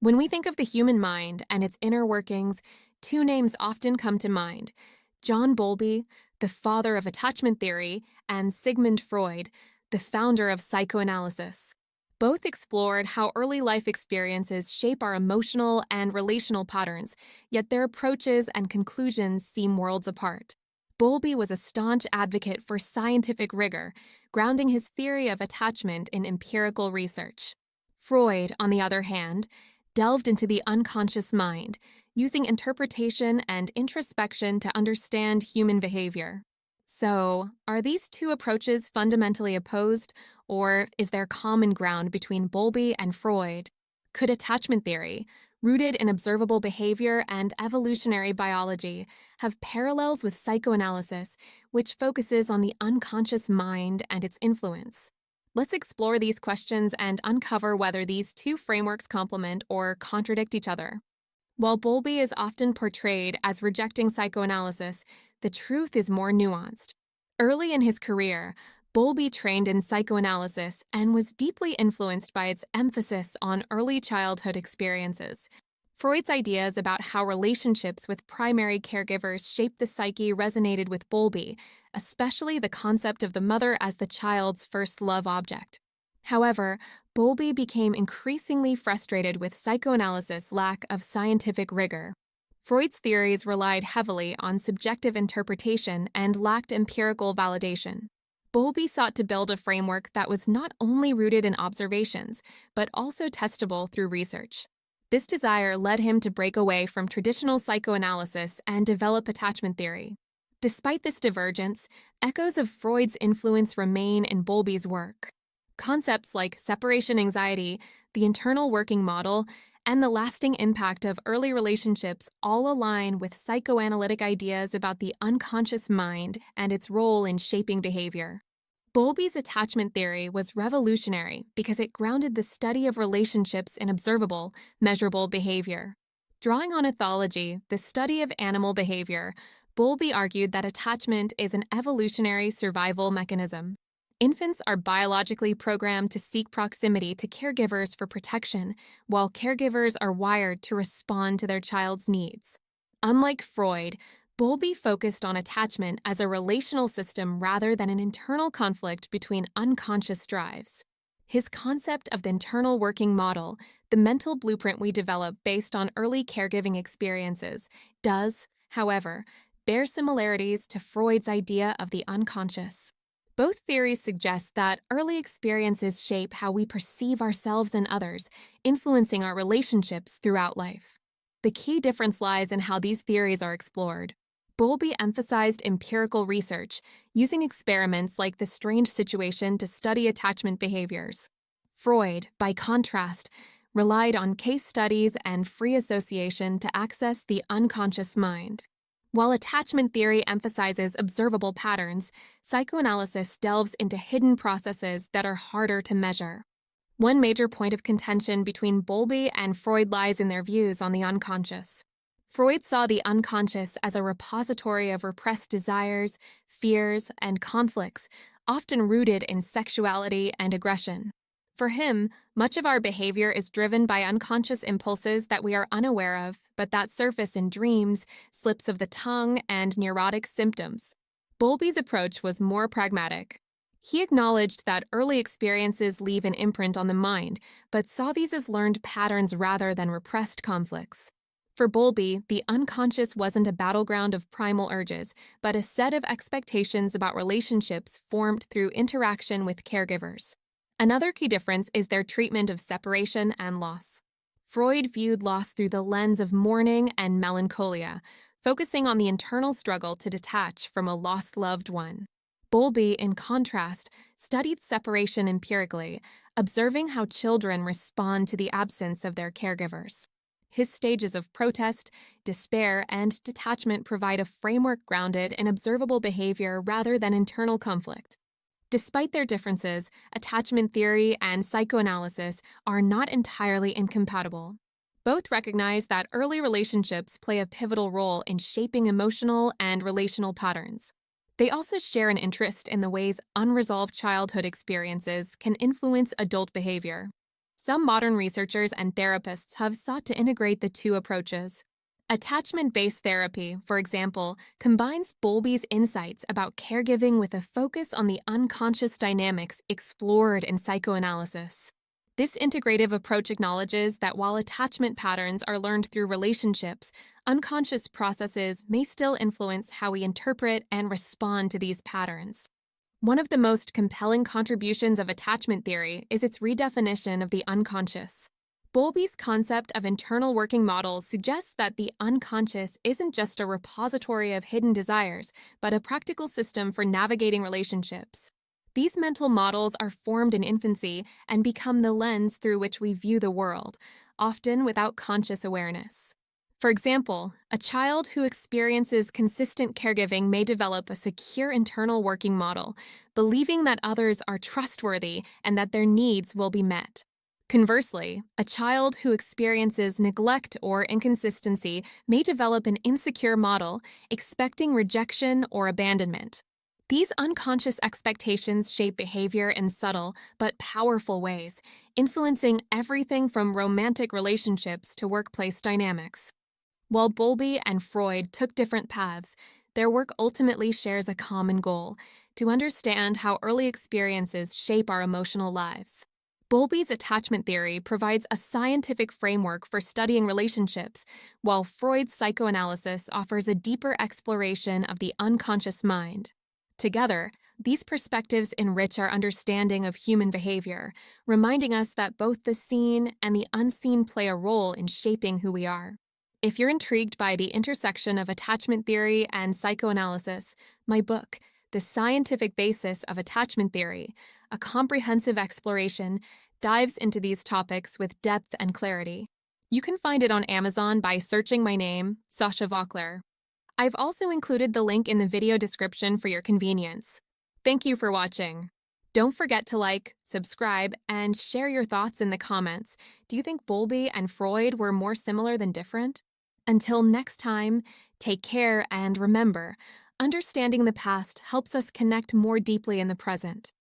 When we think of the human mind and its inner workings, two names often come to mind: John Bowlby, the father of attachment theory, and Sigmund Freud, the founder of psychoanalysis. Both explored how early life experiences shape our emotional and relational patterns, yet their approaches and conclusions seem worlds apart. Bowlby was a staunch advocate for scientific rigor, grounding his theory of attachment in empirical research. Freud, on the other hand, delved into the unconscious mind, using interpretation and introspection to understand human behavior. So, are these two approaches fundamentally opposed, or is there common ground between Bowlby and Freud? Could attachment theory, rooted in observable behavior and evolutionary biology, have parallels with psychoanalysis, which focuses on the unconscious mind and its influence? Let's explore these questions and uncover whether these two frameworks complement or contradict each other. While Bowlby is often portrayed as rejecting psychoanalysis, the truth is more nuanced. Early in his career, Bowlby trained in psychoanalysis and was deeply influenced by its emphasis on early childhood experiences. Freud's ideas about how relationships with primary caregivers shape the psyche resonated with Bowlby, especially the concept of the mother as the child's first love object. However, Bowlby became increasingly frustrated with psychoanalysis' lack of scientific rigor. Freud's theories relied heavily on subjective interpretation and lacked empirical validation. Bowlby sought to build a framework that was not only rooted in observations, but also testable through research. This desire led him to break away from traditional psychoanalysis and develop attachment theory. Despite this divergence, echoes of Freud's influence remain in Bowlby's work. Concepts like separation anxiety, the internal working model, and the lasting impact of early relationships all align with psychoanalytic ideas about the unconscious mind and its role in shaping behavior. Bowlby's attachment theory was revolutionary because it grounded the study of relationships in observable, measurable behavior. Drawing on ethology, the study of animal behavior, Bowlby argued that attachment is an evolutionary survival mechanism. Infants are biologically programmed to seek proximity to caregivers for protection, while caregivers are wired to respond to their child's needs. Unlike Freud, Bowlby focused on attachment as a relational system rather than an internal conflict between unconscious drives. His concept of the internal working model, the mental blueprint we develop based on early caregiving experiences, does, however, bear similarities to Freud's idea of the unconscious. Both theories suggest that early experiences shape how we perceive ourselves and others, influencing our relationships throughout life. The key difference lies in how these theories are explored. Bowlby emphasized empirical research, using experiments like the strange situation to study attachment behaviors. Freud, by contrast, relied on case studies and free association to access the unconscious mind. While attachment theory emphasizes observable patterns, psychoanalysis delves into hidden processes that are harder to measure. One major point of contention between Bowlby and Freud lies in their views on the unconscious. Freud saw the unconscious as a repository of repressed desires, fears, and conflicts, often rooted in sexuality and aggression. For him, much of our behavior is driven by unconscious impulses that we are unaware of, but that surface in dreams, slips of the tongue, and neurotic symptoms. Bowlby's approach was more pragmatic. He acknowledged that early experiences leave an imprint on the mind, but saw these as learned patterns rather than repressed conflicts. For Bowlby, the unconscious wasn't a battleground of primal urges, but a set of expectations about relationships formed through interaction with caregivers. Another key difference is their treatment of separation and loss. Freud viewed loss through the lens of mourning and melancholia, focusing on the internal struggle to detach from a lost loved one. Bowlby, in contrast, studied separation empirically, observing how children respond to the absence of their caregivers. His stages of protest, despair, and detachment provide a framework grounded in observable behavior rather than internal conflict. Despite their differences, attachment theory and psychoanalysis are not entirely incompatible. Both recognize that early relationships play a pivotal role in shaping emotional and relational patterns. They also share an interest in the ways unresolved childhood experiences can influence adult behavior. Some modern researchers and therapists have sought to integrate the two approaches. Attachment-based therapy, for example, combines Bowlby's insights about caregiving with a focus on the unconscious dynamics explored in psychoanalysis. This integrative approach acknowledges that while attachment patterns are learned through relationships, unconscious processes may still influence how we interpret and respond to these patterns. One of the most compelling contributions of attachment theory is its redefinition of the unconscious. Bowlby's concept of internal working models suggests that the unconscious isn't just a repository of hidden desires, but a practical system for navigating relationships. These mental models are formed in infancy and become the lens through which we view the world, often without conscious awareness. For example, a child who experiences consistent caregiving may develop a secure internal working model, believing that others are trustworthy and that their needs will be met. Conversely, a child who experiences neglect or inconsistency may develop an insecure model, expecting rejection or abandonment. These unconscious expectations shape behavior in subtle but powerful ways, influencing everything from romantic relationships to workplace dynamics. While Bowlby and Freud took different paths, their work ultimately shares a common goal: to understand how early experiences shape our emotional lives. Bowlby's attachment theory provides a scientific framework for studying relationships, while Freud's psychoanalysis offers a deeper exploration of the unconscious mind. Together, these perspectives enrich our understanding of human behavior, reminding us that both the seen and the unseen play a role in shaping who we are. If you're intrigued by the intersection of attachment theory and psychoanalysis, my book, The Scientific Basis of Attachment Theory, a comprehensive exploration, dives into these topics with depth and clarity. You can find it on Amazon by searching my name, Sacha. I've also included the link in the video description for your convenience. Thank you for watching. Don't forget to like, subscribe, and share your thoughts in the comments. Do you think Bowlby and Freud were more similar than different? Until next time, take care and remember, understanding the past helps us connect more deeply in the present.